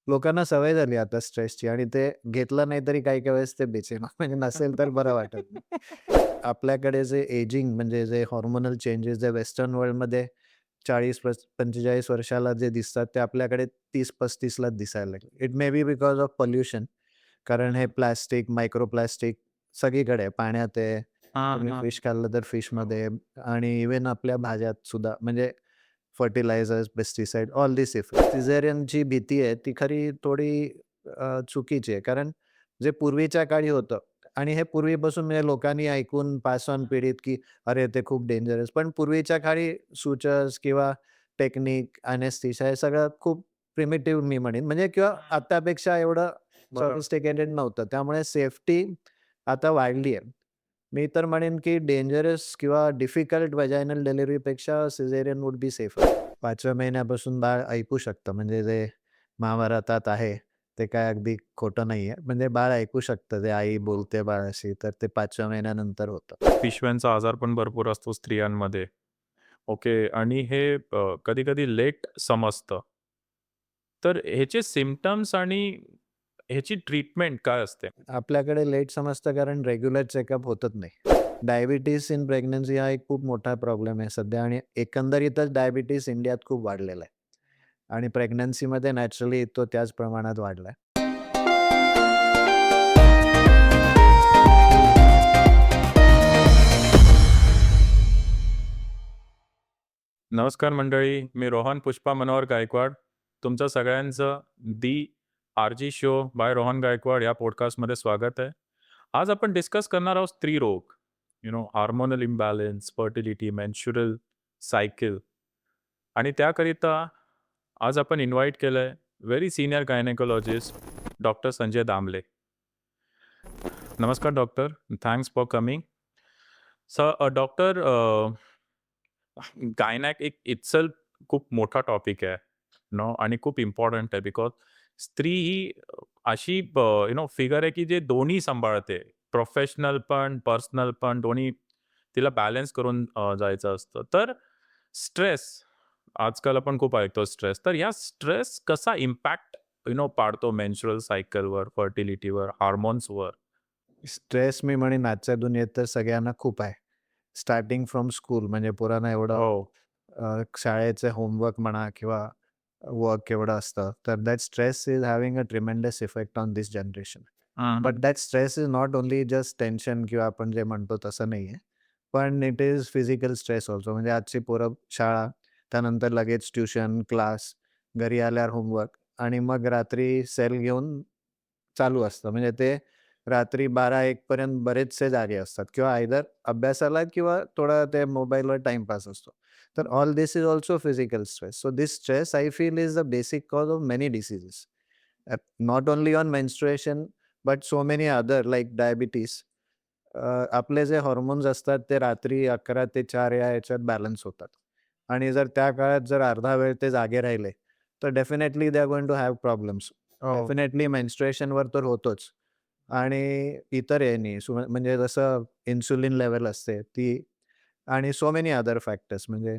लोकांना सवय झाली आता स्ट्रेसची आणि ते घेतलं नाही तरी काही-काही वेळेस ते बेचैन म्हणजे नसेल तर बरं वाटत नाही. आपल्याकडे जे एजिंग म्हणजे जे हार्मोनल चेंजेस जे वेस्टर्न वर्ल्डमध्ये 40-45 वर्षाला जे दिसतात ते आपल्याकडे 30-35 लाच दिसायला लागले. It may be because of pollution. कारण हे प्लास्टिक, मायक्रो प्लास्टिक सगळीकडे आहे. पाण्यात आहे. हां, तुम्ही हां. फिश खाल्लं तर फिशमध्ये आणि इव्हन आपल्या भाज्यात सुद्धा म्हणजे fertilizers, pesticide all this effect. सिझेरियनची भीती आहे ती खरी थोडी चुकीची आहे. कारण जे पूर्वीच्या काळी होतं आणि हे पूर्वीपासून म्हणजे लोकांनी ऐकून पास ऑन पिढीत, की अरे, ते खूप डेंजरस. पण पूर्वीच्या काळी सुचर्स किंवा टेक्निक, एनेस्थीसिया हे सगळं खूप प्रिमिटिव्ह मी म्हणेन म्हणजे किंवा आत्तापेक्षा एवढं बरोबर. सॉफिस्टिकेटेड नव्हतं. त्यामुळे सेफ्टी आता वाढली आहे. मी तर म्हणेन, की डेंजरस किंवा डिफिकल्ट व्हॅजायनल डिलिव्हरीपेक्षा सिझेरियन वुल्ड बी सेफर. 5व्या महिन्यापासून बाळ ऐकू शकतं. म्हणजे जे महाभारतात आहे, ते काय अगदी खोटं नाहीये. म्हणजे बाळ ऐकू शकतं. ते आई बोलते बाळाशी, तर ते 5व्या महिन्यानंतर होतं. पिशव्यांचा आजार पण भरपूर असतो स्त्रियांमध्ये. ओके आणि हे कधी-कधी लेट समजतं. तर ह्याचे सिम्प्टम्स आणि ह्याची ट्रीटमेंट काय असते? आपल्याकडे लेट समजतं कारण रेग्युलर चेकअप होतच नाही. डायबिटीज इन प्रेग्नन्सी हा एक खूप मोठा प्रॉब्लेम आहे सध्या आणि एकंदरीतच डायबिटीज इंडियात खूप वाढलेला आहे आणि प्रेग्नन्सीमध्ये नॅचरली तो त्याच प्रमाणात वाढलाय. नमस्कार मंडळी, मी रोहन पुष्पा मनोहर गायकवाड. तुमचं सगळ्यांचं दी आर-जी शो बाय रोहन गायकवाड या पॉडकास्टमध्ये स्वागत आहे. आज आपण डिस्कस करणार आहोत स्त्रीरोग, hormonal imbalance, fertility, menstrual cycle आणि त्याकरिता आज आपण इन्व्हाईट केलंय very senior gynaecologist doctor Sanjay Damle. नमस्कार doctor, thanks for coming. Doctor gynaec एक इटसेल्फ खूप मोठा टॉपिक आहे आणि खूप इम्पॉर्टंट आहे बिकॉज स्त्री ही अशी फिगर आहे की जे दोन्ही सांभाळते. प्रोफेशनल पण, पर्सनल पण दोन्ही तिला बॅलन्स करून जायचं असतं. तर स्ट्रेस आजकाल आपण खूप ऐकतो स्ट्रेस. तर या स्ट्रेस कसा इम्पॅक्ट पाडतो मेन्स्ट्रुअल सायकलवर, फर्टिलिटीवर, हार्मोन्सवर? स्ट्रेस मी म्हणेन आजच्या दुनियेत तर सगळ्यांना खूप आहे. स्टार्टिंग फ्रॉम स्कूल म्हणजे पोरांना एवढं हो. शाळेचे होमवर्क म्हणा किंवा वर्क एवढं असतं. तर that stress is having a tremendous effect on this generation. But that stress is not only just tension किंवा आपण जे म्हणतो तसं नाहीये. पण it is physical stress also. म्हणजे आजची पोरं शाळा, त्यानंतर लगेच ट्युशन, क्लास, घरी आल्यावर होमवर्क आणि मग रात्री सेल घेऊन चालू असतं. म्हणजे ते रात्री 12-1 पर्यंत बरेचसे जागे असतात किंवा आयदर अभ्यासाला किंवा थोडा ते मोबाईलवर टाईमपास असतो. तर all this is also physical stress. So this stress I feel is the basic cause of many diseases. Not only on menstruation, but so many other like diabetes. आपले जे हार्मोन्स असतात ते रात्री 11 ते 4 या ह्याच्यात बॅलन्स होतात आणि जर त्या काळात जर अर्धा वेळ ते जागे राहिले, तर definitely they are going to have problems. हो. डेफिनेटली मेन्स्ट्रुएशनवर तर होतोच आणि इतर यानी म्हणजे जसं इन्सुलिन लेव्हल असते ती आणि सो मेनी अदर फॅक्टर्स म्हणजे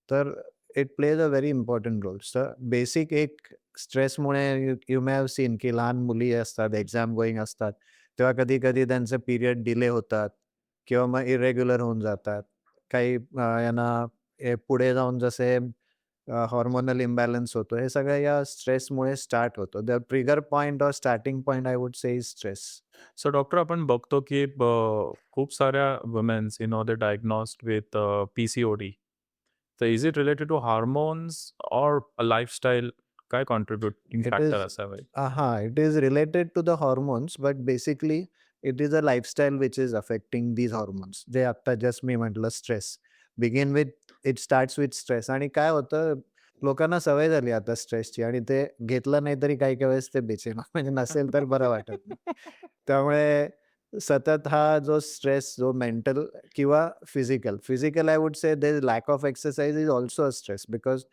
तर it plays a very important role. So basic एक स्ट्रेसमुळे यू मे हॅव सीन की लहान मुली असतात, एक्झाम गोइंग असतात, तेव्हा कधी-कधी त्यांचे पिरियड डिले होतात किंवा मग इरेग्युलर होऊन जातात. काही यांना हे पुढे जाऊन जसे हार्मोनल इम्बॅलन्स होतो. हे सगळं या स्ट्रेसमुळे स्टार्ट होतो. The trigger point or starting point I would say is stress. So doctor आपण बघतो की खूप साऱ्या वुमेन्स दे डायग्नोस्ड विथ पी-सी-ओ-डी. तर is it related to hormones और लाईफस्टाईल? काय कॉन्ट्रिब्युटिंग It फॅक्टर is असावे? it is related to the hormones, but basically it is a lifestyle which is affecting these hormones. जे आता जस्ट मी म्हटलं stress. Begin with it starts with stress आणि काय होतं लोकांना सवय झाली आता स्ट्रेसची आणि ते घेतलं नाही तरी काही-काही वेळेस ते बेचैन म्हणजे नसेल तर बरं वाटत नाही. त्यामुळे सतत हा जो स्ट्रेस जो मेंटल किंवा physical I would say there lack of exercise is also a stress because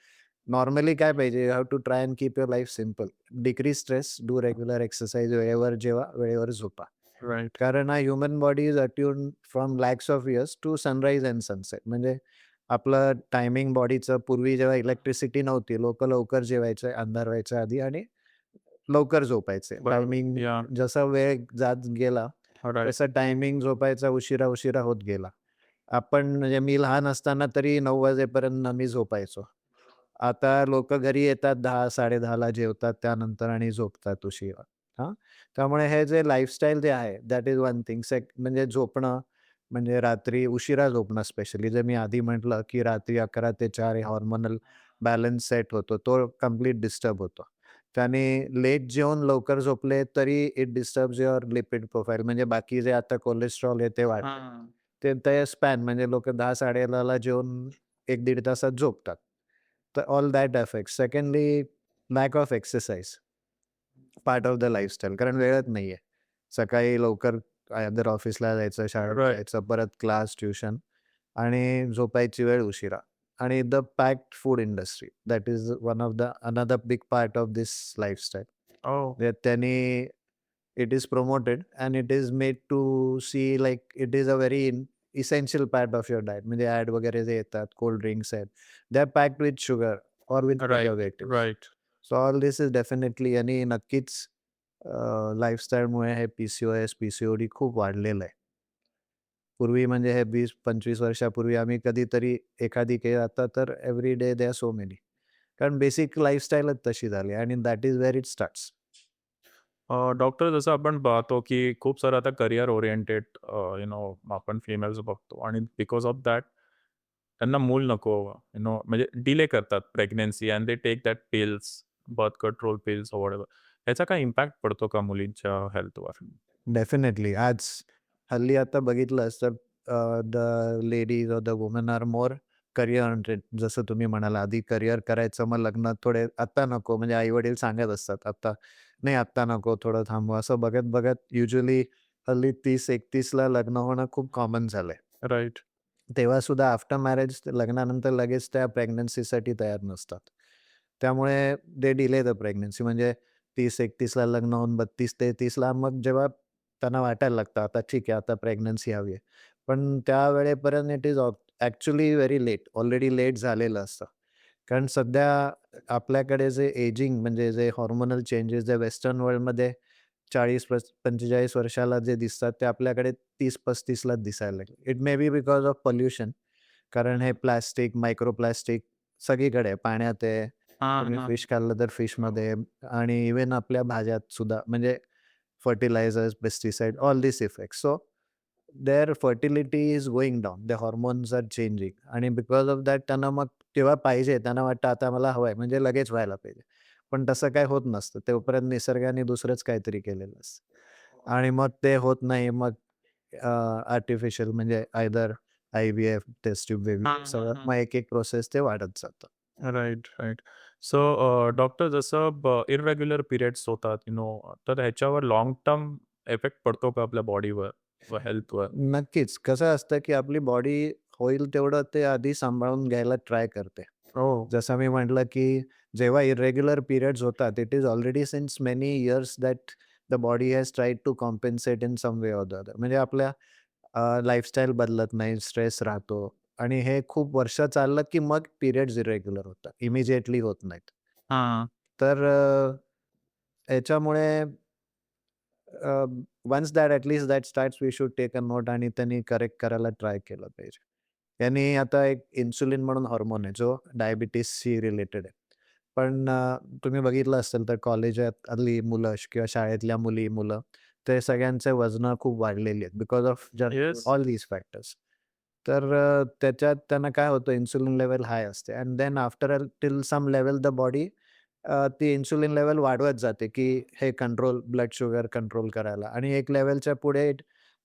normally काय पाहिजे, you have to try and keep your life simple. Decrease stress, do regular exercise, वेळेवर जेवा, वेळेवर झोपा. राइट. कारण हा human body is attune from lakhs of years to sunrise and sunset. म्हणजे आपलं टायमिंग बॉडीचं पूर्वी जेव्हा इलेक्ट्रिसिटी नव्हती, लोकं लवकर जेवायचे अंधार व्हायच्या आधी आणि लवकर झोपायचे. बरोबर. टायमिंग या जसा वेळ जात गेला, राइट. तसा टायमिंग झोपायचा उशिरा होत गेला. आपण म्हणजे मी लहान असताना तरी 9 वाजेपर्यंत मी झोपायचो. आता लोकं घरी येतात 10, 10:30ला जेवतात त्यानंतर आणि झोपतात उशिरा. हां. त्यामुळे हे जे लाईफस्टाईल जे आहे दॅट इज वन थिंग. म्हणजे झोपणं, म्हणजे रात्री उशिरा झोपणं स्पेशली जे मी आधी म्हटलं, की रात्री 11 ते 4 हार्मोनल बॅलन्स सेट होतो. तो कंप्लीट डिस्टर्ब होतो. त्याने लेट जेवून लवकर झोपले तरी it disturbs your lipid profile म्हणजे बाकी जे आता कोलेस्ट्रॉल आहे ते वाढतं. हां. ते स्पॅन म्हणजे लोकं 10, 11:30ला जेवून 1-1.5 तासात झोपतात. तर all that affects. Secondly lakh of exercise. Part of the lifestyle कारण वेळच नाहीये. सकाळी लवकर आयदर ऑफिसला जायचं, शाळेत राइट. जायचं, परत क्लास, ट्युशन आणि झोपायची वेळ उशिरा. आणि the packed food industry that is one of the another big part of this lifestyle. Oh! त्याने it is promoted and it is made to see like it is a very essential part of your diet. म्हणजे ad वगैरे जे येतात, cold drinks आहेत, they are packed with sugar or with right, preservatives. Right. So all this is definitely आणि नक्कीच लाईफस्टाईलमुळे हे पी-सी-ओ-एस, पी-सी-ओ-डी खूप वाढलेलं आहे. पूर्वी म्हणजे हे 20-25 वर्षापूर्वी आम्ही कधीतरी एखादी केस आता तर every day there so many. कारण बेसिक लाईफस्टाईलच तशी झाली आणि that is where it starts. Doctor जसं आपण पाहतो, की खूप सारं आता करियर ओरिएंटेड आपण फिमेल्स बघतो आणि बिकॉज ऑफ दॅट त्यांना मूल नको म्हणजे डिले करतात pregnancy and they take that pills, birth control pills whatever. याचा काय इम्पॅक्ट पडतो का मुलींच्या हेल्थवर? डेफिनेटली. हल्ली आता बघितलंस तर the ladies or the woman R more career oriented. जसं तुम्ही म्हणाला आधी करियर करायचं, मग लग्न थोडे आत्ता नको म्हणजे आई-वडील सांगत असतात, "आत्ता नाही, आत्ता नको, थोडं थांबवा." असं बघत-बघत युजुअली हल्ली 30-31ला लग्न होणं खूप कॉमन झालंय. राइट. तेव्हा सुद्धा आफ्टर मॅरेज लग्नानंतर लगेच त्या प्रेग्नन्सीसाठी तयार नसतात. त्यामुळे दे डिले द प्रेग्नन्सी म्हणजे 30-31ला लग्न होऊन 32-33ला मग जेव्हा त्यांना वाटायला लागतं, आता ठीक आहे, आता प्रेग्नन्सी हवी आहे. पण त्यावेळेपर्यंत it is actually very late. Already late झालेलं असतं. कारण सध्या आपल्याकडे जे एजिंग म्हणजे जे हार्मोनल चेंजेस जे वेस्टर्न वर्ल्डमध्ये 40-45 वर्षाला जे दिसतात, ते आपल्याकडे 30-35लाच दिसायला लागले. It may be because of pollution. कारण हे प्लास्टिक, मायक्रो प्लास्टिक सगळीकडे आहे. पाण्यात आहे. हां, तुम्ही हां. फिश खाल्लं तर फिशमध्ये आणि इव्हन आपल्या भाज्यात सुद्धा म्हणजे fertilizers, pesticide, all this effects. So their fertility is going down. The hormones are changing आणि बिकॉज ऑफ दॅट त्यांना मग तेव्हा पाहिजे. त्यांना वाटतं आता मला हवंय म्हणजे लगेच व्हायला पाहिजे. पण तसं काही होत नसतं. तोपर्यंत निसर्गाने दुसरंच काहीतरी केलेलं असतं. आणि मग ते होत नाही. मग आर्टिफिशियल म्हणजे either IVF, test tube baby हां, हां, सगळं हां. मग एक-एक प्रोसेस ते वाढत जातं. Right, right. सो डॉक्टर जसं इर्रेग्युलर पिरियड्स होतात, तर ह्याच्यावर लाँग टर्म इफेक्ट पडतो का आपल्या बॉडीवर व हेल्थवर? नक्कीच. कसं असतं, की आपली बॉडी होईल तेवढं ते आधी सांभाळून घ्यायला ट्राय करते. हो. जसं मी म्हटलं, की जेव्हा इर्रेग्युलर पिरियड्स होतात, it is already since many years that the body has tried to compensate in some way or the other. म्हणजे आपल्या लाईफस्टाईल बदलत नाही, स्ट्रेस राहतो आणि हे खूप वर्ष चाललं, की मग पिरियड्स इर्रेग्युलर होतात. इमिडिएटली होत नाहीत. हां. तर याच्यामुळे once that at that starts we should take a note आणि त्यांनी करेक्ट करायला ट्राय केलं पाहिजे. यांनी आता एक इन्सुलिन म्हणून हार्मोन आहे, जो डायबिटीजशी रिलेटेड आहे. पण तुम्ही बघितलं असेल तर कॉलेजात हल्ली मुलं किंवा शाळेतल्या मुली-मुलं, ते सगळ्यांचे वजनं खूप वाढलेली आहेत because of junk food, yes. All these factors. तर त्याच्यात त्यांना काय होतं इन्सुलिन लेव्हल हाय असते and then after till some level the body ती इन्सुलिन लेव्हल वाढवत जाते, की हे कंट्रोल ब्लड शुगर कंट्रोल करायला आणि एक लेव्हलच्या पुढे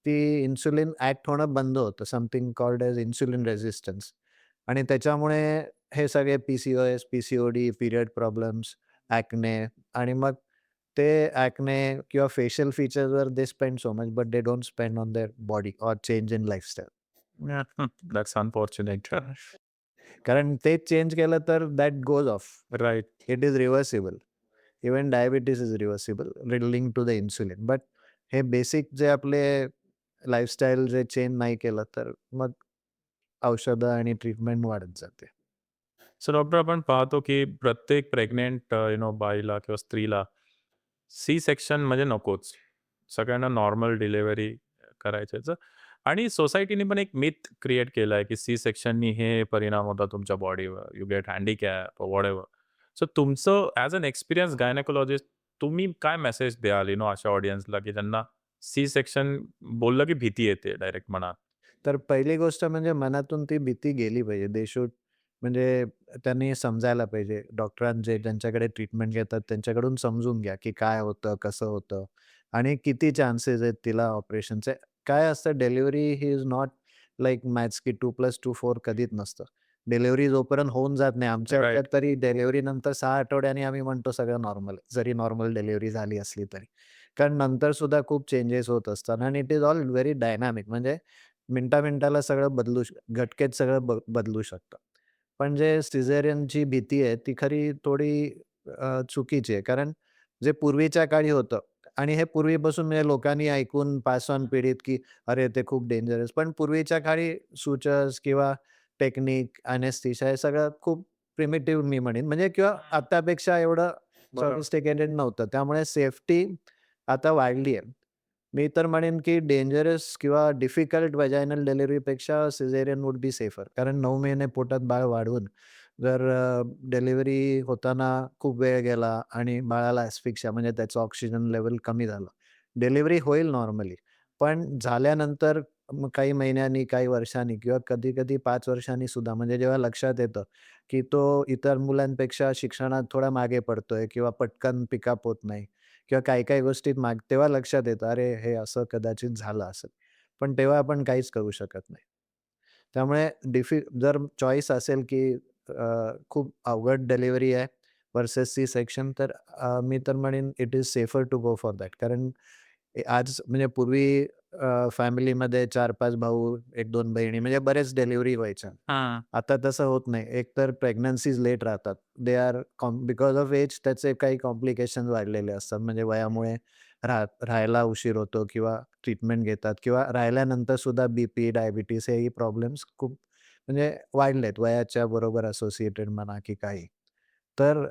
ती इन्सुलिन ॲक्ट होणं बंद होतं. Something called as insulin resistance आणि त्याच्यामुळे हे सगळे P C O S, P C O D, period problems, acne आणि मग ते ॲक्ने किंवा फेशियल फीचर्सवर they spend so much, but they don't spend on their body or change in lifestyle. That's unfortunate. कारण तेच चेंज केलं तर that goes off. Right. It is reversible. Even diabetes is reversible linked to the insulin. But हे basic जे आपले lifestyle जे change नाही केलं तर मग औषधं आणि ट्रीटमेंट वाढत जाते. सो डॉक्टर आपण पाहतो, की प्रत्येक प्रेग्नंट बाईला किंवा स्त्रीला सी सेक्शन म्हणजे नकोच. सगळ्यांना नॉर्मल डिलिव्हरी करायचं. आणि सोसायटीने पण एक मिथ क्रिएट केलं आहे, की सी सेक्शननी हे परिणाम होतात तुमच्या बॉडीवर. यू गेट हँडिकॅप और व्हॉटएव्हर. सो तुमचं ॲज अन एक्सपिरियन्स गायनेकोलॉजिस्ट तुम्ही काय मेसेज द्याल अशा ऑडियन्सला, की ज्यांना सी सेक्शन बोललं की भीती येते डायरेक्ट मनात? तर पहिली गोष्ट म्हणजे मनातून ती भीती गेली पाहिजे. दे शुड म्हणजे त्यांनी समजायला पाहिजे. डॉक्टरांचे ज्यांच्याकडे ट्रीटमेंट घेतात त्यांच्याकडून समजून घ्या, की काय होतं, कसं होतं आणि किती चान्सेस आहेत तिला ऑपरेशनचे. काय असतं delivery he is not like maths की 2+2 4 कधीच नसतं. डिलिव्हरी जोपर्यंत होऊन जात नाही आमच्या डोक्यात राइट. तरी डिलिव्हरीनंतर 6 आठवड्यांनी आम्ही म्हणतो सगळं नॉर्मल आहे. जरी नॉर्मल डिलिव्हरी झाली असली तरी. कारण नंतर सुद्धा खूप चेंजेस होत असतात आणि it is all very dynamic म्हणजे मिनिटा-मिनिटाला सगळं घटकेत सगळं बदलू शकतं. पण जे सिझेरियनची भीती आहे ती खरी थोडी चुकीची आहे. कारण जे पूर्वीच्या काळी होतं आणि हे पूर्वीपासून म्हणजे लोकांनी ऐकून पास ऑन पिढीत, की अरे ते खूप डेंजरस. पण पूर्वीच्या काळी सुचर्स किंवा टेक्निक, एनेस्थीसिया हे सगळं खूप प्रिमिटिव्ह मी म्हणेन म्हणजे किंवा आत्तापेक्षा एवढं बरोबर. सॉफिस्टिकेटेड नव्हतं. त्यामुळे सेफ्टी आता वाढली आहे. मी तर म्हणेन, की डेंजरस किंवा डिफिकल्ट व्हॅजायनल डिलिव्हरीपेक्षा सिझेरियन वुड बी सेफर. कारण 9 महिने पोटात बाळ वाढवून जर डिलिव्हरी होताना खूप वेळ गेला आणि बाळाला ॲस्फिक्सिया म्हणजे त्याचं ऑक्सिजन लेव्हल कमी झालं. डिलिव्हरी होईल नॉर्मली. पण झाल्यानंतर मग काही महिन्यांनी, काही वर्षांनी किंवा कधी-कधी 5 वर्षांनी सुद्धा म्हणजे जेव्हा लक्षात येतं, की तो इतर मुलांपेक्षा शिक्षणात थोडा मागे पडतोय किंवा पटकन पिकअप होत नाही. किंवा काही-काही गोष्टीत तेव्हा लक्षात येतं, अरे, हे असं कदाचित झालं असेल. पण तेव्हा आपण काहीच करू शकत नाही. त्यामुळे जर चॉईस असेल, की खूप अवघड डिलिव्हरी आहे व्हर्सेस सी सेक्शन तर मी तर म्हणेन it is safer to go for that. कारण आज म्हणजे पूर्वी फॅमिलीमध्ये 4-5 भाऊ, 1-2 बहिणी म्हणजे बरेच डिलिव्हरी व्हायच्या. हां. आता तसं होत नाही. एकतर प्रेग्नन्सीज लेट राहतात. They are because of age त्याचे काही कॉम्प्लिकेशन्स वाढलेले असतात. म्हणजे वयामुळे राहायला उशीर होतो किंवा ट्रीटमेंट घेतात किंवा राहिल्यानंतर सुद्धा बीपी, डायबिटीज हेही प्रॉब्लेम्स खूप म्हणजे वाढलेत वयाच्या बरोबर असोसिएटेड म्हणा की काही. तर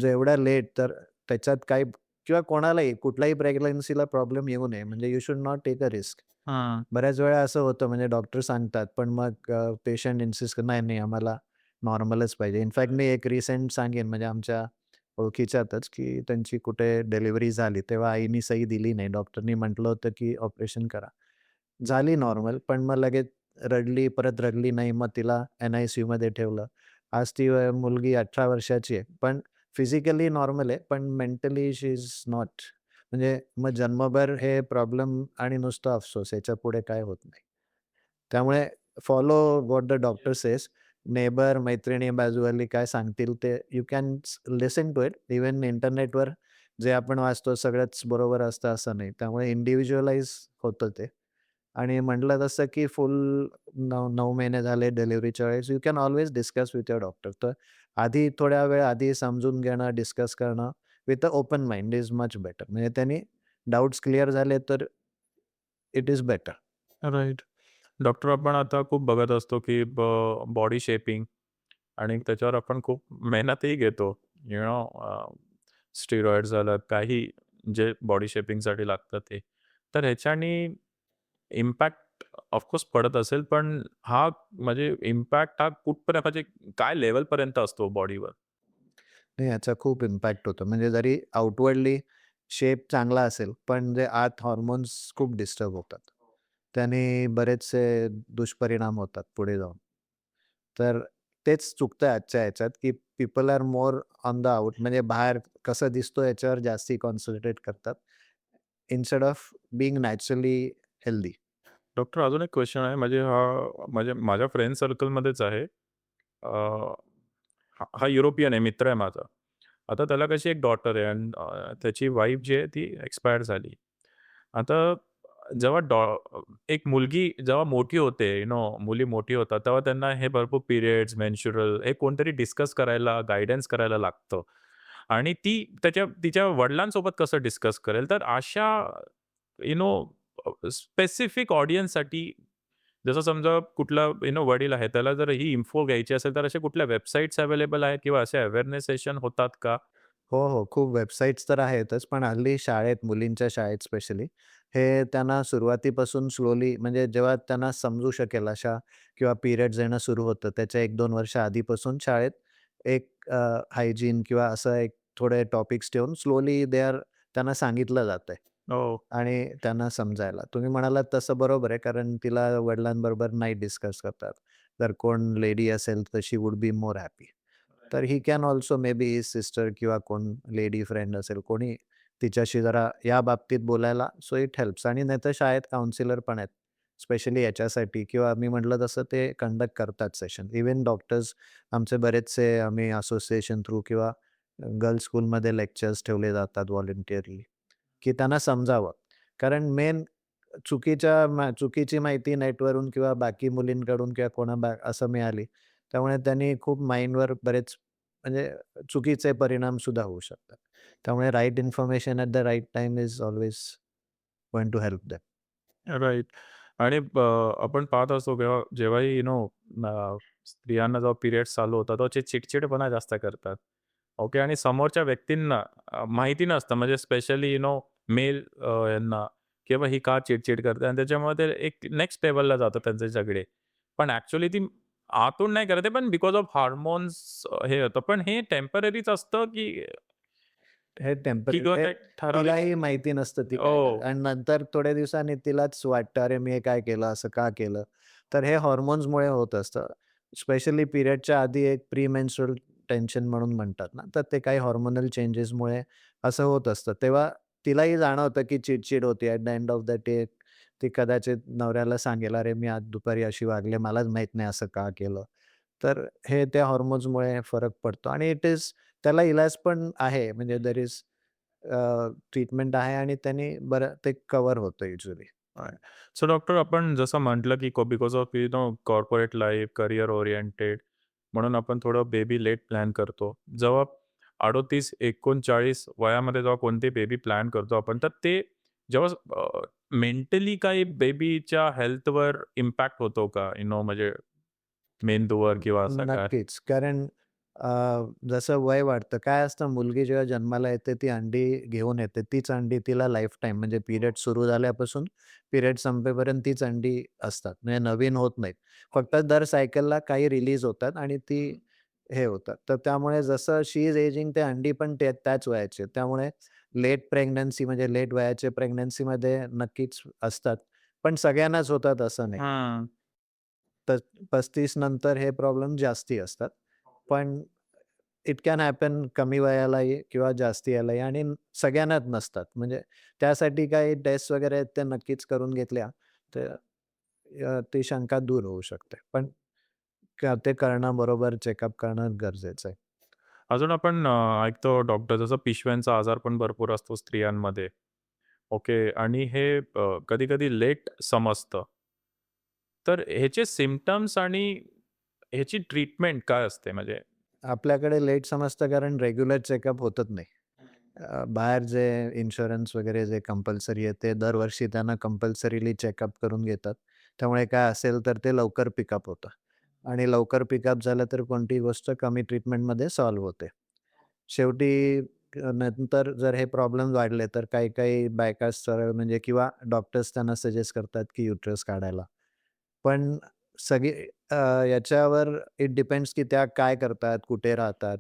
जेवढ्या लेट तर त्याच्यात काही किंवा कोणालाही कुठल्याही प्रेग्नन्सीला प्रॉब्लेम येऊ नये म्हणजे you should not take a risk. हां. बऱ्याच वेळा असं होतं म्हणजे डॉक्टर सांगतात, पण मग पेशंट इन्सिस्ट नाही, नाही आम्हाला नॉर्मलच पाहिजे. इनफॅक्ट मी एक रिसेंट सांगेन म्हणजे आमच्या ओळखीच्यातच, की त्यांची कुठे डिलिव्हरी झाली, तेव्हा आईनी सही दिली नाही. डॉक्टरनी म्हटलं होतं, की ऑपरेशन करा. झाली नॉर्मल, पण मग लगेच रडली, परत रडली नाही. मग तिला एन-आय-सी-यूमध्ये ठेवलं. आज ती मुलगी 18 वर्षाची आहे. पण फिजिकली नॉर्मल आहे, पण मेंटली शी इज नॉट. म्हणजे मग जन्मभर हे प्रॉब्लेम आणि नुसतं अफसोस याच्यापुढे काय होत नाही. त्यामुळे follow what the doctor says. Neighbour, मैत्रिणी बाजूवाली काय सांगतील ते you can listen to it. Even इंटरनेटवर जे आपण वाचतो सगळंच बरोबर असतं असं नाही. त्यामुळे इंडिव्हिज्युअलाइज होतं ते. आणि म्हटलं तसं की फुल 9 महिने झाले डिलिव्हरीच्या वेळेस you can always discuss with your doctor. तर आधी थोड्या वेळ आधी समजून घेणं, डिस्कस करणं with a open mind is much better. म्हणजे त्यांनी डाउट्स क्लिअर झाले तर it is better. Right. Doctor आपण आता खूप बघत असतो, की बॉडी शेपिंग आणि त्याच्यावर आपण खूप मेहनतही घेतो. यू नो स्टिरॉइड्स झालं, काही जे बॉडी शेपिंगसाठी लागतं ते. तर ह्याच्यानी इम्पॅक्ट ऑफकोर्स पडत असेल, पण हा म्हणजे इम्पॅक्ट हा कुठपर्यंत म्हणजे काय लेव्हलपर्यंत असतो बॉडीवर? नाही याचा खूप इम्पॅक्ट होतो. म्हणजे जरी आउटवर्डली शेप चांगला असेल, पण जे आत हॉर्मोन्स खूप डिस्टर्ब होतात. त्याने बरेचसे दुष्परिणाम होतात पुढे जाऊन. तर तेच चुकतं आजच्या ह्याच्यात, की people are more on the out म्हणजे बाहेर कसं दिसतो याच्यावर जास्ती कॉन्सन्ट्रेट करतात, instead of being naturally healthy. Doctor अजून एक क्वेशन आहे म्हणजे हा म्हणजे माझ्या फ्रेंड सर्कलमध्येच आहे. हा युरोपियन आहे, मित्र आहे माझा. आता त्याला कशी एक डॉटर आहे आणि त्याची वाईफ जी आहे ती एक्सपायर झाली. आता जेव्हा एक मुलगी जेव्हा मोठी होते, मुली मोठी होतात, तेव्हा त्यांना हे भरपूर पिरियड्स, मेन्स्ट्रुअल हे कोणतरी डिस्कस करायला, गाईडन्स करायला लागतं आणि ती तिच्या वडिलांसोबत कसं डिस्कस करेल? तर अशा यू नो स्पेसिफिक ऑडियन्ससाठी जसं समजा कुठला वडील आहे, त्याला जर ही इन्फो घ्यायची असेल, तर अशा कुठल्या वेबसाईट्स अवेलेबल आहेत किंवा असे अवेअरनेस सेशन होतात का? हो, हो. खूप वेबसाईट्स तर आहेतच, पण हल्ली शाळेत, मुलींच्या शाळेत स्पेशली हे त्यांना सुरुवातीपासून स्लोली म्हणजे जेव्हा त्यांना समजू शकेल अशा किंवा पिरियड्स येणं सुरू होतं, त्याच्या 1-2 वर्ष आधीपासून शाळेत एक हायजीन किंवा असं एक थोडे टॉपिक्स ठेवून स्लोली त्यांना सांगितलं जातंय हो. आणि त्यांना समजायला. तुम्ही म्हणालात तसं बरोबर आहे, कारण तिला वडिलांबरोबर नाही डिस्कस करतात. जर कोण लेडी असेल तर शी वुल्ड बी मोर हॅपी. तर he can also may be his sister किंवा कोण लेडी फ्रेंड असेल कोणी तिच्याशी जरा या बाबतीत बोलायला सो इट हेल्प्स आणि नाहीतर शाळेत काउन्सिलर पण आहेत. स्पेशली याच्यासाठी किंवा मी म्हटलं तसं ते कंडक्ट करतात सेशन. इव्हन डॉक्टर्स आमचे बरेचसे आम्ही असोसिएशन थ्रू किंवा गर्ल्स स्कूलमध्ये लेक्चर्स ठेवले जातात व्हॉलंटिअरली, की त्यांना समजावं. कारण मेन चुकीची माहिती नेटवरून किंवा बाकी मुलींकडून किंवा असं मिळाली. त्यामुळे त्यांनी खूप माइंडवर बरेच म्हणजे चुकीचे परिणाम सुद्धा होऊ शकतात. त्यामुळे right information at the right time is always going to help them. Right. आणि आपण पाहत असतो जेव्हाही स्त्रियांना जेव्हा पिरियड्स चालू होतात, तेव्हा ते चिडचिडपणा जास्त करतात. ओके. आणि समोरच्या व्यक्तींना माहिती नसतं म्हणजे स्पेशली मेल यांना, की बाबा ही का चिड करते आणि त्याच्यामुळे ते एक नेक्स्ट लेव्हलला जातात त्यांचे झगडे. पण ॲक्चुअली ती आतून नाही करत आहे, पण बिकॉज ऑफ हार्मोन्स हे होतं. पण हे टेम्पररीच असतं, की हे की टेम्पररी किंवा हे ते ठराविक. तिलाही माहिती नसतं ती काय हो. करते आणि नंतर थोड्या दिवसांनी तिलाच वाटतं, "अरे, मी हे काय केलं? असं का केलं?" तर हे हॉर्मोन्समुळे होत असतं. स्पेशली पिरियडच्या आधी एक प्री-मेन्स्ट्रुअल टेन्शन म्हणून म्हणतात ना, तर ते काही हार्मोनल चेंजेसमुळे असं होत असतं. तेव्हा तिलाही जाणवतं, की चिड होते. At the end of the day ती कदाचित नवऱ्याला सांगेल, "अरे, मी आज दुपारी अशी वागले. मलाच माहीत नाही असं का केलं?" तर हे त्या हार्मोन्समुळे फरक पडतो आणि त्याला इलाज पण आहे. म्हणजे देअर इज ट्रीटमेंट आहे आणि त्याने बरं ते कव्हर होतं युज्युअली. सो डॉक्टर, आपण जसं म्हटलं, की because of corporate life, career oriented म्हणून आपण थोडं बेबी लेट प्लॅन करतो. जेव्हा 38-39 वयामध्ये जेव्हा कोणती बेबी प्लॅन करतो आपण, तर ते जेव्हा मेंटली काही बेबीच्या हेल्थवर इम्पॅक्ट होतो का? म्हणजे मेंदूवर किंवा असं काय? नक्कीच. कारण अ, जसं वय वाढतं, काय असतं मुलगी जेव्हा जन्माला येते, ती अंडी घेऊन येते. तीच अंडी तिला लाईफटाईम म्हणजे पिरियड सुरू झाल्यापासून पिरियड संपेपर्यंत तीच अंडी असतात. म्हणजे नवीन होत नाहीत. फक्त दर सायकलला काही रिलीज होतात आणि ती हे होतात. तर त्यामुळे जसं शी इज एजिंग ते अंडी पण त्याच वयाचे आहेत. त्यामुळे लेट प्रेग्नन्सी म्हणजे लेट वयाचे प्रेग्नन्सीमध्ये नक्कीच असतात. पण सगळ्यांनाच होतात असं नाही. हां. तर 35 नंतर हे प्रॉब्लेम जास्ती असतात. पण इट कॅन हॅपन कमी वयालाही किंवा जास्ती यालाही आणि सगळ्यांनाच नसतात. म्हणजे त्यासाठी काही टेस्ट वगैरे आहेत त्या नक्कीच करून घेतल्या, तर ती शंका दूर होऊ शकते. पण ते करणं बरोबर चेकअप करणं गरजेचं आहे. अजून आपण ऐकतो डॉक्टर, जसं पिशव्यांचा आजार पण भरपूर असतो स्त्रियांमध्ये. ओके. आणि हे कधी-कधी लेट समजतं. तर ह्याचे सिम्प्टम्स आणि ह्याची ट्रीटमेंट काय असते म्हणजे? आपल्याकडे लेट समजतं कारण रेग्युलर चेकअप होतच नाही. बाहेर जे इन्शुरन्स वगैरे जे कंपल्सरी आहे, ते दरवर्षी त्यांना कंपल्सरीली चेकअप करून घेतात. त्यामुळे काय असेल तर ते लवकर पिकअप होतं आणि लवकर पिकअप झालं तर कोणतीही गोष्ट कमी ट्रीटमेंटमध्ये सॉल्व्ह होते. शेवटी नंतर जर हे प्रॉब्लेम वाढले तर काही-काही बायका सरळ म्हणजे किंवा डॉक्टर्स त्यांना सजेस्ट करतात की युटरस काढायला. पण सगळी अ, याच्यावर इट डिपेंड्स की त्या काय करतात, कुठे राहतात.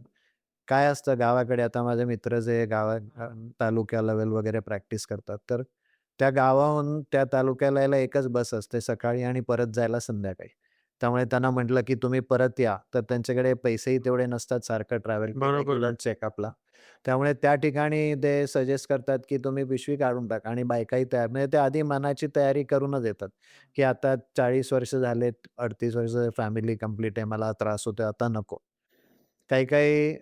काय असतं गावाकडे आता माझे मित्र जे तालुक्या लेव्हल वगैरे प्रॅक्टिस करतात. तर त्या गावाहून त्या तालुक्याला यायला एकच बस असते सकाळी आणि परत जायला संध्याकाळी. त्यामुळे त्यांना म्हटलं, की तुम्ही परत या. तर त्यांच्याकडे पैसेही तेवढे नसतात सारखं ट्रॅव्हल बरोबर. रेग्युलर चेकअपला. त्यामुळे त्या ठिकाणी ते सजेस्ट करतात, की तुम्ही पिशवी काढून टाका आणि बायकाही तयार म्हणजे ते आधी मनाची तयारी करूनच येतात, की आता 40 वर्ष झालेत, 38 वर्ष फॅमिली कंप्लीट आहे, मला त्रास होतोय, आता नको. काही-काही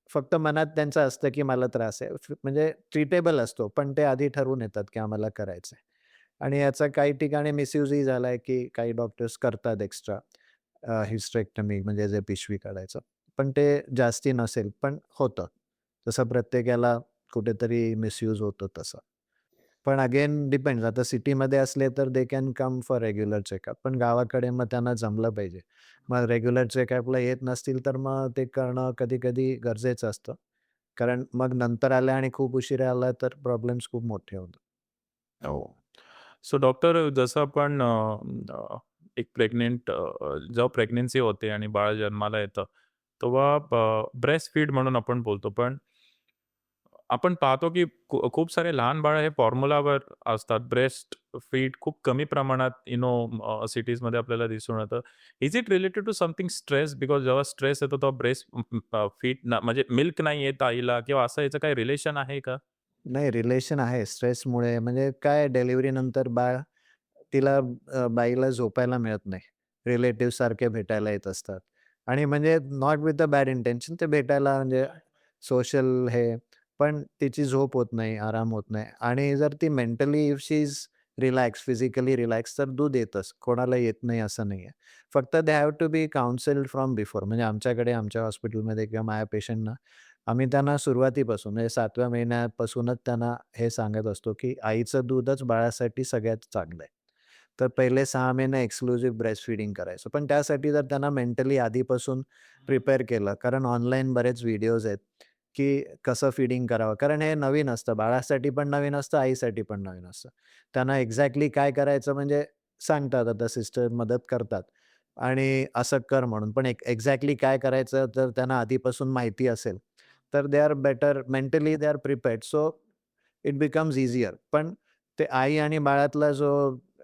फक्त मनात त्यांचं असतं, की मला त्रास आहे. म्हणजे ट्रीटेबल असतो, पण ते आधी ठरवून येतात, की आम्हाला करायचंय. आणि याचा काही ठिकाणी मिसयूजही झालाय, की काही डॉक्टर्स करतात एक्स्ट्रा हिस्टेरेक्टमी म्हणजे जे पिशवी काढायचं. पण ते जास्ती नसेल, पण होतं. तसं प्रत्येकाला कुठेतरी मिसयूज होतं तसं. पण अगेन डिपेंड्स. आता सिटीमध्ये असले तर they can come for regular checkup. पण गावाकडे मग त्यांना जमलं पाहिजे. मग रेग्युलर चेकअपला येत नसतील, तर मग ते करणं कधी-कधी गरजेचं असतं. कारण मग नंतर आल्या आणि खूप उशिरा आला तर प्रॉब्लेम्स खूप मोठे होतात. हो. सो डॉक्टर जसं आपण एक जेव्हा प्रेग्नन्सी होते आणि बाळ जन्माला येतं, तेव्हा ब्रेस्ट फीड म्हणून आपण बोलतो. पण आपण पाहतो की खूप सारे लहान बाळं हे फॉर्म्युलावर असतात. ब्रेस्ट फीड खूप कमी प्रमाणात सिटीजमध्ये आपल्याला दिसून येतं. Is it related to something stress? Because जेव्हा स्ट्रेस येतो तेव्हा ब्रेस्ट फीड म्हणजे मिल्क नाही येत आईला किंवा असं याचं काही रिलेशन आहे का? नाही रिलेशन आहे स्ट्रेसमुळे म्हणजे काय डिलिव्हरीनंतर तिला बाईला झोपायला मिळत नाही. रिलेटिव्हज सारखे भेटायला येत असतात आणि म्हणजे not with the bad intention ते भेटायला म्हणजे सोशल हे, पण तिची झोप होत नाही, आराम होत नाही आणि जर ती mentally if she is relax, physically relax तर दूध येतच. कोणाला येत नाही असं नाहीये. फक्त they have to be counselled from before. म्हणजे आमच्याकडे आमच्या हॉस्पिटलमध्ये किंवा माझ्या पेशंटना आम्ही त्यांना सुरुवातीपासून म्हणजे 7व्या महिन्यापासूनच त्यांना हे सांगत असतो, की आईचं दूधच बाळासाठी सगळ्यात चांगलं आहे. तर पहिले 6 महिने एक्सक्लुसिव्ह ब्रेस्ट फीडिंग करायचो. पण त्यासाठी जर त्यांना मेंटली आधीपासून प्रिपेअर केलं, कारण ऑनलाईन बरेच व्हिडिओज आहेत, की कसं फीडिंग करावं. कारण हे नवीन असतं. बाळासाठी पण नवीन असतं, आईसाठी पण नवीन असतं. त्यांना एक्झॅक्टली काय करायचं म्हणजे सांगतात आता सिस्टर मदत करतात आणि असं कर म्हणून. पण एक्झॅक्टली काय करायचं जर त्यांना आधीपासून माहिती असेल, तर they are better mentally they are prepared. So it becomes easier. पण ते आई आणि बाळातला जो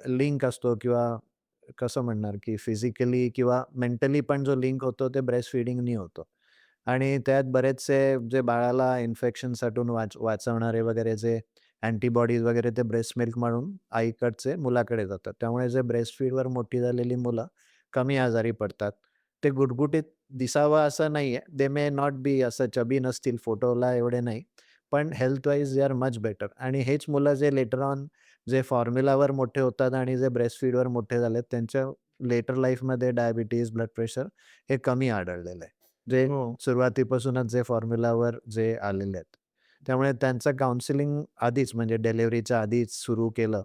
लिंक असतो किंवा कसं म्हणणार, की फिजिकली किंवा मेंटली पण जो लिंक होतो, ते ब्रेस्ट फीडिंगनी होतो. आणि त्यात बरेचसे जे बाळाला इन्फेक्शनसाठून वाचवणारे वगैरे जे अँटीबॉडीज वगैरे ते ब्रेस्ट मिल्क म्हणून आईकडचे मुलाकडे जातात. त्यामुळे जे ब्रेस्ट फीडवर मोठी झालेली मुलं कमी आजारी पडतात. ते गुटगुटीत दिसावं असं नाहीये. दे मे नॉट बी असं चबी नसतील, फोटोला एवढे नाही. पण health wise they are much better आणि हेच मुलं जे लेटर ऑन जे फॉर्म्युलावर मोठे होतात आणि जे ब्रेस्ट फीडवर मोठे झालेत, त्यांच्या लेटर लाईफमध्ये डायबिटीज, ब्लड प्रेशर हे कमी आढळलेलं आहे. जे हो. सुरुवातीपासूनच जे फॉर्म्युलावर जे आलेले आहेत. त्यामुळे त्यांचं काउन्सिलिंग आधीच म्हणजे डिलिव्हरीच्या आधीच सुरू केलं,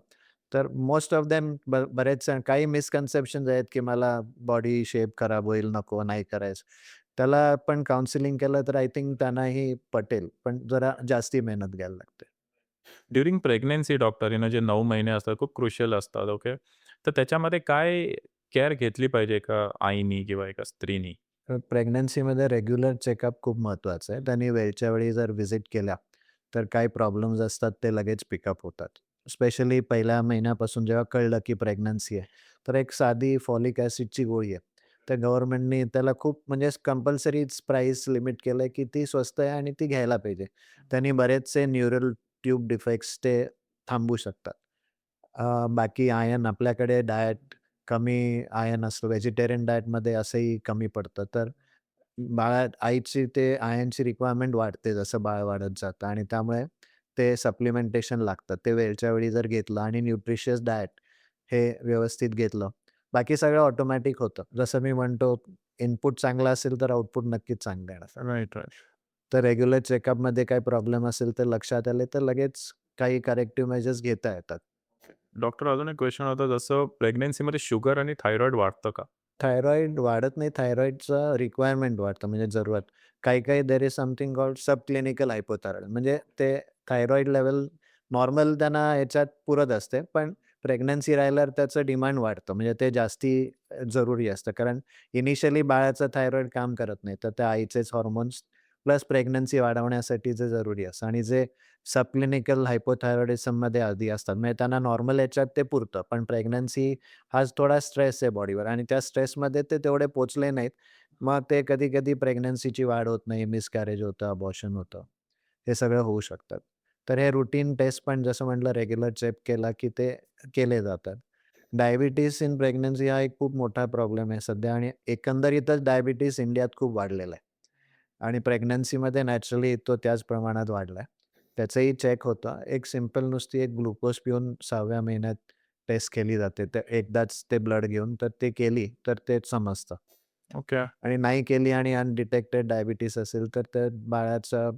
तर मोस्ट ऑफ देम बरेच जण काही मिसकन्सेप्शन्स आहेत, की मला बॉडी शेप खराब होईल, नको, नाही करायचं. त्याला आपण काउन्सिलिंग केलं तर आय थिंक त्यांनाही पटेल, पण जरा जास्ती मेहनत घ्यायला लागते. ड्युरिंग प्रेग्नन्सी डॉक्टर जे 9 महिने असतात खूप क्रुशियल असतात. ओके. तर त्याच्यामध्ये काय केअर घेतली पाहिजे एका आईनी किंवा एका स्त्रीनी? प्रेग्नन्सीमध्ये रेग्युलर चेकअप खूप महत्त्वाचं आहे. त्यांनी वेळच्या वेळी जर व्हिजिट केल्या, तर काही प्रॉब्लेम्स असतात ते लगेच पिकअप होतात. स्पेशली पहिल्या महिन्यापासून जेव्हा कळलं की प्रेग्नन्सी आहे, तर एक साधी फॉलिक ॲसिडची गोळी आहे. तर गव्हर्नमेंटनी त्याला खूप म्हणजे कंपल्सरीच प्राईस लिमिट केलंय, की ती स्वस्त आहे आणि ती घ्यायला पाहिजे. त्यांनी बरेचसे न्यूरल ट्यूब डिफेक्ट्स ते थांबवू शकतात. बाकी आयर्न आपल्याकडे कमी आयर्न असतं. व्हेजिटेरियन डाएटमध्ये असंही कमी पडतं. तर आईची ते आयर्नची रिक्वायरमेंट वाढते जसं बाळ वाढत जातं आणि त्यामुळे ते सप्लिमेंटेशन लागतं. ते वेळच्या वेळी जर घेतलं आणि न्यूट्रिशियस डाएट हे व्यवस्थित घेतलं, बाकी सगळं ऑटोमॅटिक होतं. जसं मी म्हणतो इनपुट चांगला असेल तर आउटपुट नक्कीच चांगलं येणार. Right, right. तर रेग्युलर चेकअपमध्ये काही प्रॉब्लेम असेल तर लक्षात आले तर लगेच काही करेक्टिव्ह मेजर्स घेता येतात. डॉक्टर अजून एक क्वेशन होता जसं प्रेग्नन्सीमध्ये शुगर आणि थायरॉइड वाढतं का? थायरॉईड वाढत नाही. थायरॉईडचं रिक्वायरमेंट वाढतं म्हणजे जरूरत. काही-काही there is something called subclinical hypothyroid म्हणजे ते थायरॉईड लेव्हल नॉर्मल त्यांना ह्याच्यात पुरत असते. पण प्रेग्नन्सी राहिल्यावर त्याचं डिमांड वाढतं. म्हणजे ते जास्ती जरुरी असतं. कारण इनिशियली बाळाचं थायरॉईड काम करत नाही. तर त्या आईचेच हार्मोन्स प्लस प्रेग्नन्सी वाढवण्यासाठी जे जरुरी असतं आणि जे सबक्लिनिकल हायपोथायरॉइडिझममध्ये आधी असतात. म्हणजे त्यांना नॉर्मल ह्याच्यात ते पुरतं. पण प्रेग्नन्सी हाच थोडा स्ट्रेस आहे बॉडीवर आणि त्या स्ट्रेसमध्ये ते तेवढे पोहोचले नाहीत. मग ते कधी-कधी प्रेग्नन्सीची वाढ होत नाही, मिसकॅरेज होतं, अबॉर्शन होतं. हे सगळं होऊ शकतात. तर हे रूटीन टेस्ट पण जसं म्हटलं रेग्युलर चेक केला, की ते केले जातात. डायबिटीज इन प्रेग्नन्सी हा एक खूप मोठा प्रॉब्लेम आहे सध्या आणि एकंदरीतच डायबिटीज इंडियात खूप वाढलेला आहे. आणि प्रेग्नन्सीमध्ये नॅचरली तो त्याच प्रमाणात वाढला त्याचंही चेक होतं. एक सिंपल नुसती एक ग्लुकोज पिऊन 6व्या महिन्यात टेस्ट केली जाते. तर एकदाच ते ब्लड घेऊन तर ते केली तर ते समजतं. ओके. आणि नाही केली आणि अनडिटेक्टेड डायबिटीज असेल तर त्या बाळाचा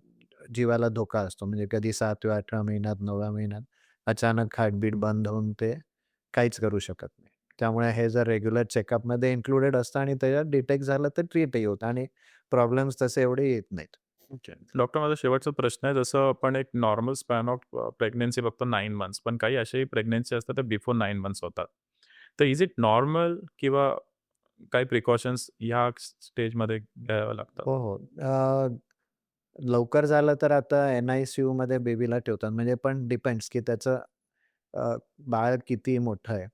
जीवाला धोका असतो. म्हणजे कधी 7व्या, 8व्या महिन्यात, 9व्या महिन्यात अचानक हार्टबीट बंद होऊन ते काहीच करू शकत नाही. त्यामुळे हे जर रेग्युलर चेकअपमध्ये इन्क्लुडेड असतं आणि त्याच्यात डिटेक्ट झालं तर ट्रीटही होतं आणि प्रॉब्लेम्स तसे एवढे येत नाहीत. ओके. डॉक्टर माझा शेवटचा प्रश्न आहे, जसं आपण एक नॉर्मल स्पॅन ऑफ प्रेग्नन्सी बघतो 9 मंथ्स, पण काही अशाही प्रेग्नन्सी असतात त्या बिफोर 9 मंथ्स होतात. तर इज इट नॉर्मल किंवा काही प्रिकॉशन्स ह्या स्टेजमध्ये घ्याव्या लागतात? हो, हो. लवकर झालं तर आता एन-आय-सी-यूमध्ये बेबीला ठेवतात. म्हणजे पण डिपेंड्स की त्याचं बाळ किती मोठं आहे.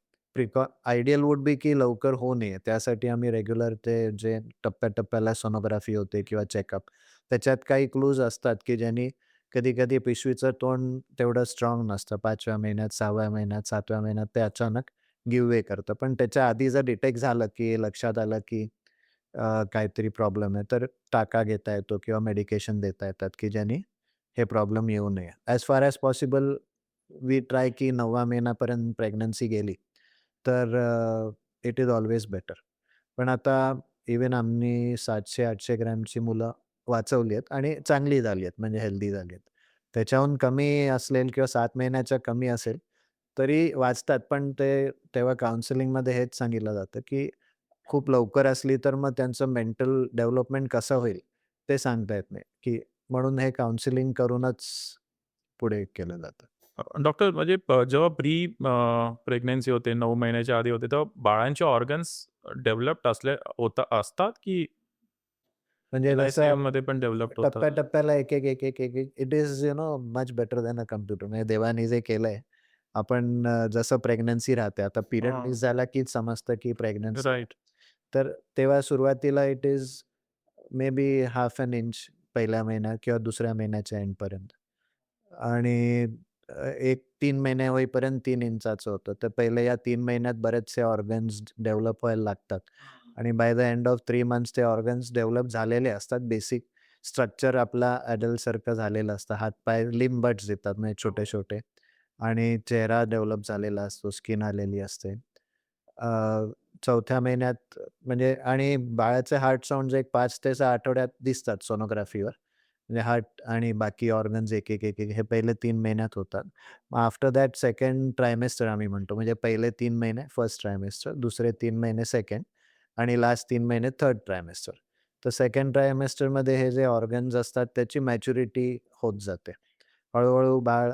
आयडियल वुड बी की लवकर होऊ नये. त्यासाठी आम्ही रेग्युलर ते जे टप्प्या सोनोग्राफी होते किंवा चेकअप त्याच्यात काही क्लूज असतात, की ज्यांनी कधी-कधी पिशवीचं तोंड तेवढं स्ट्राँग नसतं. 5व्या महिन्यात, 6व्या महिन्यात, 7व्या महिन्यात ते अचानक गिव्ह वे करतं. पण त्याच्या आधी जर डिटेक्ट झालं, की लक्षात आलं, की काहीतरी प्रॉब्लेम आहे, तर टाका घेता येतो किंवा मेडिकेशन देता येतात, की ज्याने हे प्रॉब्लेम येऊ नये. As far as possible we try की 9व्या महिन्यापर्यंत प्रेग्नन्सी गेली, तर इट इज ऑल्वेज बेटर. पण आता इव्हन आम्ही 700-800 ग्रॅमची मुलं वाचवली आहेत आणि चांगली झाली आहेत, म्हणजे हेल्दी झाली आहेत. त्याच्याहून कमी असेल किंवा 7 महिन्याच्या कमी असेल, तरी वाचतात. पण ते तेव्हा काउन्सिलिंगमध्ये हेच सांगितलं जातं, की खूप लवकर असली तर मग त्यांचं मेंटल डेव्हलपमेंट कसं होईल ते सांगता येत नाही, की म्हणून हे काउन्सिलिंग करूनच पुढे केलं जातं. डॉक्टर म्हणजे जेव्हा प्रेग्नन्सी होते, 9 महिन्याच्या आधी होते, तेव्हा बाळांचे ऑर्गन्स डेव्हलप्ड असतात की म्हणजे जसं एन-आय-सी-यूमध्ये पण डेव्हलप्ड होतात? टप्प्या-टप्प्याला एक it is much better than a computer. म्हणजे देवाने जे केलंय, आपण जसं प्रेग्नन्सी राहते, आता पिरियड हां. मिस झाला की समजतं की प्रेग्नन्सी आहे. राइट. तर तेव्हा सुरुवातीला it is may be half an inch पहिल्या महिन्यात किंवा दुसऱ्या महिन्याच्या एंडपर्यंत. आणि 1-3 महिने होईपर्यंत 3 इंचाचं होतं. तर पहिले या 3 महिन्यात बरेचसे ऑर्गन्स डेव्हलप व्हायला लागतात आणि by the end of 3 months ते ऑर्गन्स डेव्हलप झालेले असतात. बेसिक स्ट्रक्चर आपला अडल्टसारखं झालेलं असतं. हात-पाय लिम्ब बड्स येतात म्हणजे छोटे-छोटे आणि चेहरा डेव्हलप झालेला असतो, स्किन आलेली असते. अ, 4थ्या महिन्यात म्हणजे आणि बाळाचे हार्ट साउंड्स एक 5 ते 6 आठवड्यात दिसतात सोनोग्राफीवर. म्हणजे हार्ट आणि बाकी ऑर्गन्स एक हे पहिले 3 महिन्यात होतात. मग आफ्टर दॅट सेकंड ट्रायमेस्टर आम्ही म्हणतो. म्हणजे पहिले 3 महिने फर्स्ट ट्रायमेस्टर, दुसरे 3 महिने सेकंड आणि लास्ट 3 महिने थर्ड ट्रायमेस्टर. तर सेकंड ट्रायमेस्टरमध्ये हे जे ऑर्गन्स असतात त्याची मॅच्युरिटी होत जाते. हळू बाळ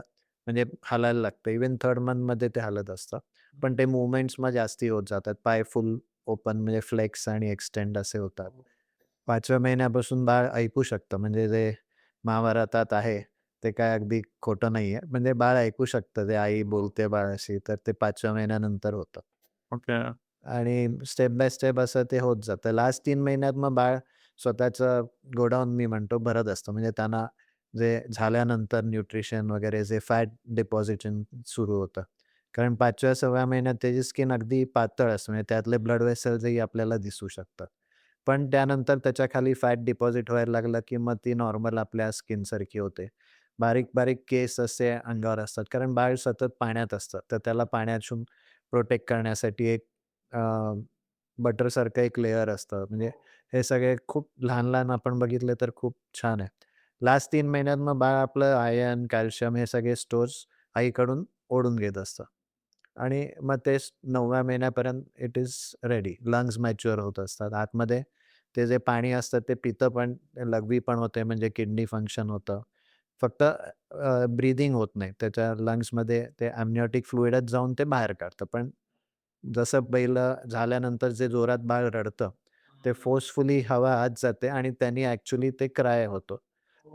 म्हणजे हालायला लागतं. इव्हन थर्ड मंथमध्ये ते हालत असतं. पण ते मूव्हमेंट्स मग जास्ती होत जातात. पाय फुल ओपन म्हणजे फ्लेक्स आणि एक्सटेंड असे होतात. 5व्या महिन्यापासून बाळ ऐकू शकतं. म्हणजे जे महाभारतात आहे, ते काय अगदी खोटं नाहीये. म्हणजे बाळ ऐकू शकतं. ते आई बोलते बाळाशी, तर ते 5व्या महिन्यानंतर होतं. ओके. आणि स्टेप बाय स्टेप असं ते होत जातं. लास्ट 3 महिन्यात मग बाळ स्वतःचं गोडाऊन मी म्हणतो भरत असतं. म्हणजे त्यांना जे झाल्यानंतर न्यूट्रिशन वगैरे जे फॅट डिपॉझिशन सुरू होतं. कारण 5व्या-6व्या महिन्यात त्याची स्किन अगदी पातळ असते. म्हणजे त्यातले ब्लड वेसल्सही आपल्याला दिसू शकतात. पण त्यानंतर त्याच्या खाली फॅट डिपॉझिट व्हायला लागलं, की मग ती नॉर्मल आपल्या स्किनसारखी होते. बारीक-बारीक केस असे अंगावर असतात. कारण बाळ सतत पाण्यात असतं. तर त्याला पाण्यातून प्रोटेक्ट करण्यासाठी एक बटरसारखं एक लेयर असतं. म्हणजे हे सगळे खूप लहान-लहान आपण बघितले तर खूप छान आहे. लास्ट 3 महिन्यात मग बाळ आपलं आयर्न, कॅल्शियम हे सगळे स्टोर्स आईकडून ओढून घेत असतं. आणि मग ते 9व्या महिन्यापर्यंत it is ready. Lungs mature होत असतात. आतमध्ये ते जे पाणी असतं ते पितं पण, लघवी पण होते म्हणजे किडनी फंक्शन होतं. फक्त ब्रीथिंग होत नाही. त्याच्या लंग्समध्ये ते एम्निओटिक फ्लुइडच जाऊन ते बाहेर काढतं. पण जसं पहिलं झाल्यानंतर जे जोरात बाळ रडतं, ते फोर्सफुली हवा आत जाते आणि त्यांनी ॲक्चुअली ते क्राय होतो.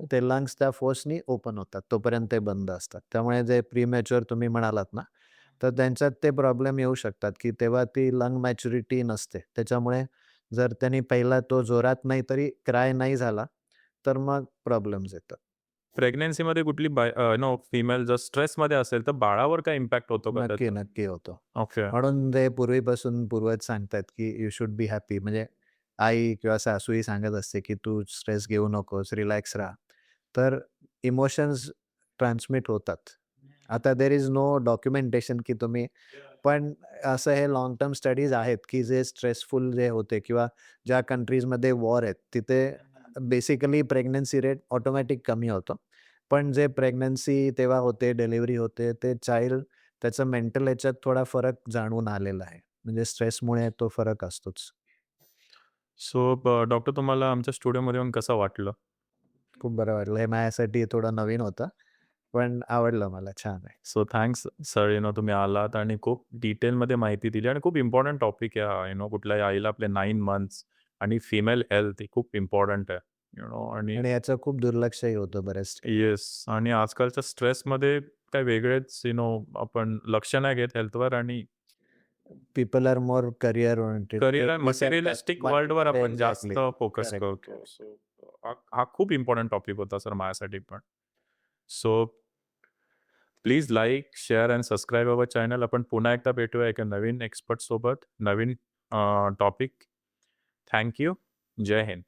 ते लंग्स त्या फोर्सनी ओपन होतात. तोपर्यंत ते बंद असतात. त्यामुळे जे प्रीमॅच्युअर तुम्ही म्हणालात ना, तर त्यांच्यात ते प्रॉब्लेम येऊ शकतात, की तेव्हा ती लंग मॅच्युरिटी नसते. त्याच्यामुळे जर त्यांनी पहिला तो जोरात नाही तरी क्राय नाही झाला, तर मग प्रॉब्लेम्स येतात. प्रेग्नन्सीमध्ये कुठली फिमेल जर स्ट्रेसमध्ये असेल, तर बाळावर काय इम्पॅक्ट होतो का नक्की, त्याचा? नक्की होतो. ओके. म्हणून ते पूर्वीपासून पूर्वज सांगतात, की यू शुड बी हॅपी. म्हणजे आई किंवा सासूही सांगत असते, की "तू स्ट्रेस घेऊ नकोस, रिलॅक्स राहा." तर इमोशन्स ट्रान्समिट होतात. आता देअर इज नो डॉक्युमेंटेशन, की तुम्ही पण असं हे लाँग टर्म स्टडीज आहेत, की जे स्ट्रेसफुल जे होते किंवा ज्या कंट्रीजमध्ये वॉर आहेत, तिथे बेसिकली प्रेग्नन्सी रेट ऑटोमॅटिक कमी होतो. पण जे प्रेग्नन्सी तेव्हा होते, डिलिव्हरी होते, ते चाइल्ड त्याचं मेंटल ह्याच्यात थोडा फरक जाणवून आलेला आहे. म्हणजे स्ट्रेसमुळे तो फरक असतोच. सो डॉक्टर तुम्हाला आमच्या स्टुडिओमध्ये येऊन कसं वाटलं? खूप बरं वाटलं. हे माझ्यासाठी थोडं नवीन होतं. पण आवडलं मला. छान आहे. सो थँक्स सर तुम्ही आलात आणि खूप डिटेलमध्ये माहिती दिली आणि खूप इम्पॉर्टंट टॉपिक आहे कुठल्याही आईला आपले 9 मंथ्स आणि फिमेल हेल्थ ही खूप इम्पॉर्टंट आहे. आणि आणि याचं खूप दुर्लक्षही होतं बऱ्याच येस आणि आजकालच्या स्ट्रेसमध्ये काही वेगळेच आपण लक्ष नाही घेत हेल्थवर आणि people are more career oriented. Career ते आणि विसरतात. मटेरियलिस्टिक वर्ल्डवर आपण जास्त एक्झॅक्टली. Focus correct. करतो. सो हा हा खूप इम्पॉर्टंट टॉपिक होता सर माझ्यासाठी पण. So please like, share and subscribe our channel. आपण पुन्हा एकदा भेटूया एका नवीन एक्सपर्ट सोबत, नवीन टॉपिक. Thank you. जय हिंद.